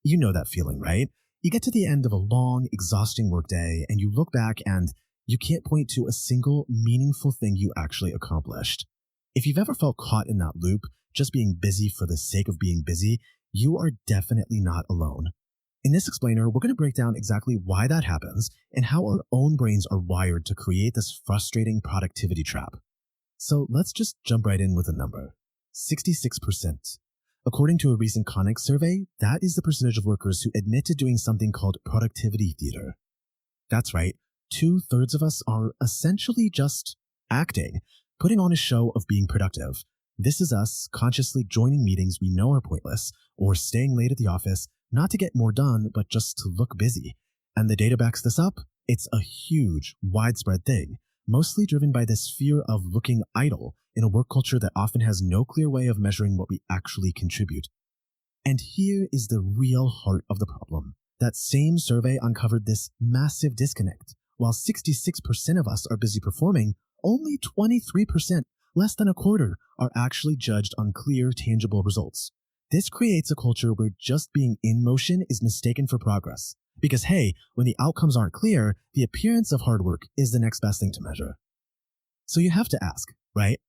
You know that feeling, right? You get to the end of a long, exhausting workday and you look back and you can't point to a single meaningful thing you actually accomplished. If you've ever felt caught in that loop, just being busy for the sake of being busy, you are definitely not alone. In this explainer, we're going to break down exactly why that happens and how our own brains are wired to create this frustrating productivity trap. So let's just jump right in with a number. 66%. According to a recent Conic survey, that is the percentage of workers who admit to doing something called productivity theater. That's right, 2/3 of us are essentially just acting, putting on a show of being productive. This is us consciously joining meetings we know are pointless, or staying late at the office, not to get more done, but just to look busy. And the data backs this up. It's a huge, widespread thing, mostly driven by this fear of looking idle in a work culture that often has no clear way of measuring what we actually contribute. And here is the real heart of the problem. That same survey uncovered this massive disconnect. While 66% of us are busy performing, only 23%, less than a quarter, are actually judged on clear, tangible results. This creates a culture where just being in motion is mistaken for progress. Because hey, when the outcomes aren't clear, the appearance of hard work is the next best thing to measure. So you have to ask, right?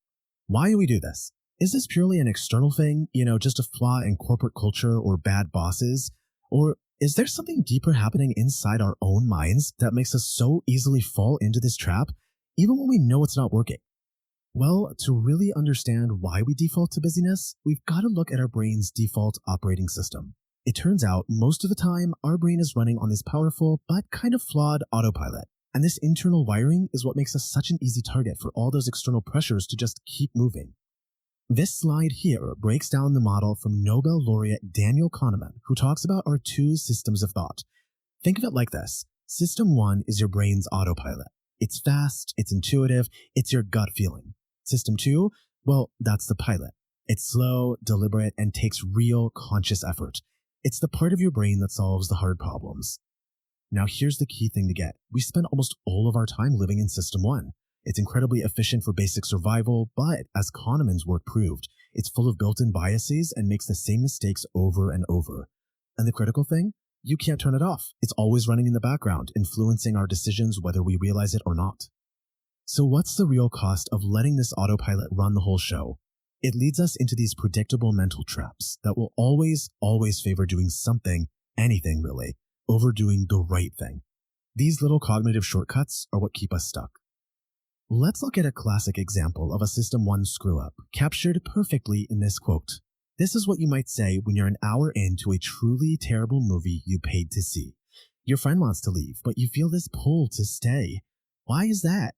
Why do we do this? Is this purely an external thing, just a flaw in corporate culture or bad bosses? Or is there something deeper happening inside our own minds that makes us so easily fall into this trap, even when we know it's not working? Well, to really understand why we default to busyness, we've got to look at our brain's default operating system. It turns out, most of the time, our brain is running on this powerful but kind of flawed autopilot. And this internal wiring is what makes us such an easy target for all those external pressures to just keep moving. This slide here breaks down the model from Nobel laureate Daniel Kahneman, who talks about our two systems of thought. Think of it like this. System 1 is your brain's autopilot. It's fast, it's intuitive, it's your gut feeling. System 2, well, that's the pilot. It's slow, deliberate, and takes real conscious effort. It's the part of your brain that solves the hard problems. Now here's the key thing to get. We spend almost all of our time living in System 1. It's incredibly efficient for basic survival, but as Kahneman's work proved, it's full of built-in biases and makes the same mistakes over and over. And the critical thing? You can't turn it off. It's always running in the background, influencing our decisions whether we realize it or not. So what's the real cost of letting this autopilot run the whole show? It leads us into these predictable mental traps that will always favor doing something, anything really, over doing the right thing. These little cognitive shortcuts are what keep us stuck. Let's look at a classic example of a System 1 screw-up, captured perfectly in this quote. This is what you might say when you're an hour into a truly terrible movie you paid to see. Your friend wants to leave, but you feel this pull to stay. Why is that?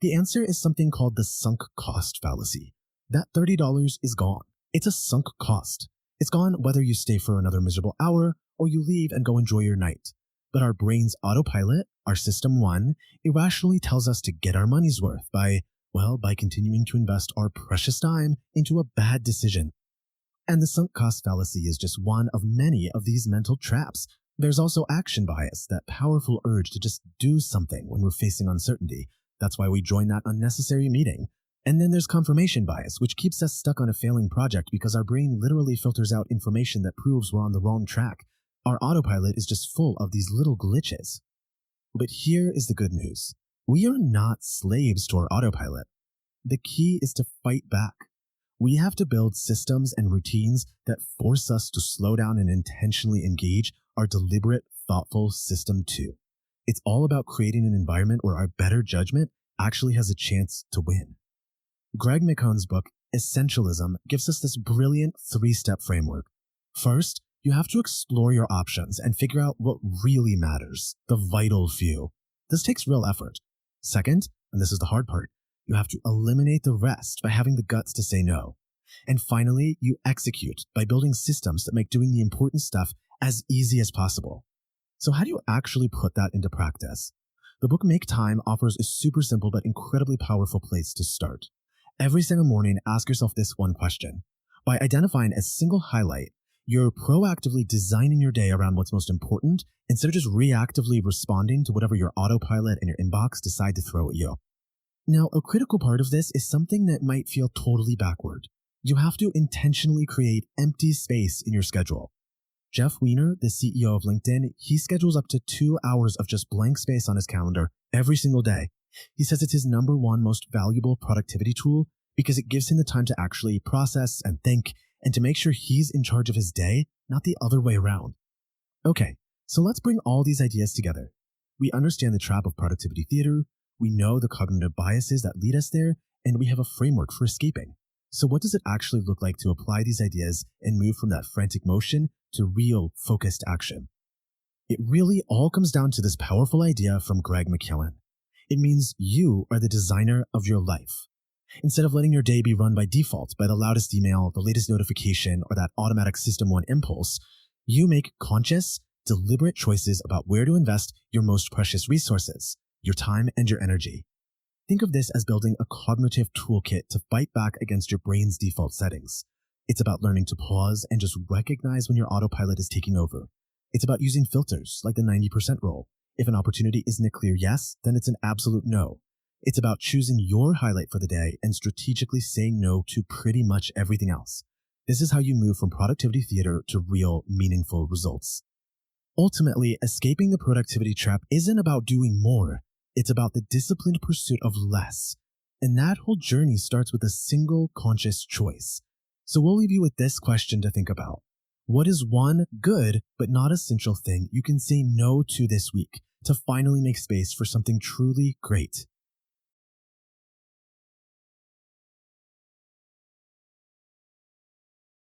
The answer is something called the sunk cost fallacy. That $30 is gone. It's a sunk cost. It's gone whether you stay for another miserable hour or you leave and go enjoy your night. But our brain's autopilot, our System 1, irrationally tells us to get our money's worth by continuing to invest our precious time into a bad decision. And the sunk cost fallacy is just one of many of these mental traps. There's also action bias, that powerful urge to just do something when we're facing uncertainty. That's why we join that unnecessary meeting. And then there's confirmation bias, which keeps us stuck on a failing project because our brain literally filters out information that proves we're on the wrong track. Our autopilot is just full of these little glitches. But here is the good news. We are not slaves to our autopilot. The key is to fight back. We have to build systems and routines that force us to slow down and intentionally engage our deliberate, thoughtful System 2. It's all about creating an environment where our better judgment actually has a chance to win. Greg McKeown's book, Essentialism, gives us this brilliant 3-step framework. First, you have to explore your options and figure out what really matters, the vital few. This takes real effort. Second, and this is the hard part, you have to eliminate the rest by having the guts to say no. And finally, you execute by building systems that make doing the important stuff as easy as possible. So how do you actually put that into practice? The book Make Time offers a super simple but incredibly powerful place to start. Every single morning, ask yourself this one question. By identifying a single highlight, you're proactively designing your day around what's most important instead of just reactively responding to whatever your autopilot and your inbox decide to throw at you. Now, a critical part of this is something that might feel totally backward. You have to intentionally create empty space in your schedule. Jeff Weiner, the CEO of LinkedIn, he schedules up to 2 hours of just blank space on his calendar every single day. He says it's his number one most valuable productivity tool because it gives him the time to actually process and think and to make sure he's in charge of his day, not the other way around. Okay, so let's bring all these ideas together. We understand the trap of productivity theater, we know the cognitive biases that lead us there, and we have a framework for escaping. So what does it actually look like to apply these ideas and move from that frantic motion to real focused action? It really all comes down to this powerful idea from Greg McKeown. It means you are the designer of your life. Instead of letting your day be run by default by the loudest email, the latest notification, or that automatic System 1 impulse, you make conscious, deliberate choices about where to invest your most precious resources, your time and your energy. Think of this as building a cognitive toolkit to fight back against your brain's default settings. It's about learning to pause and just recognize when your autopilot is taking over. It's about using filters like the 90% rule. If an opportunity isn't a clear yes, then it's an absolute no. It's about choosing your highlight for the day and strategically saying no to pretty much everything else. This is how you move from productivity theater to real, meaningful results. Ultimately, escaping the productivity trap isn't about doing more. It's about the disciplined pursuit of less. And that whole journey starts with a single conscious choice. So we'll leave you with this question to think about. What is one good but not essential thing you can say no to this week to finally make space for something truly great?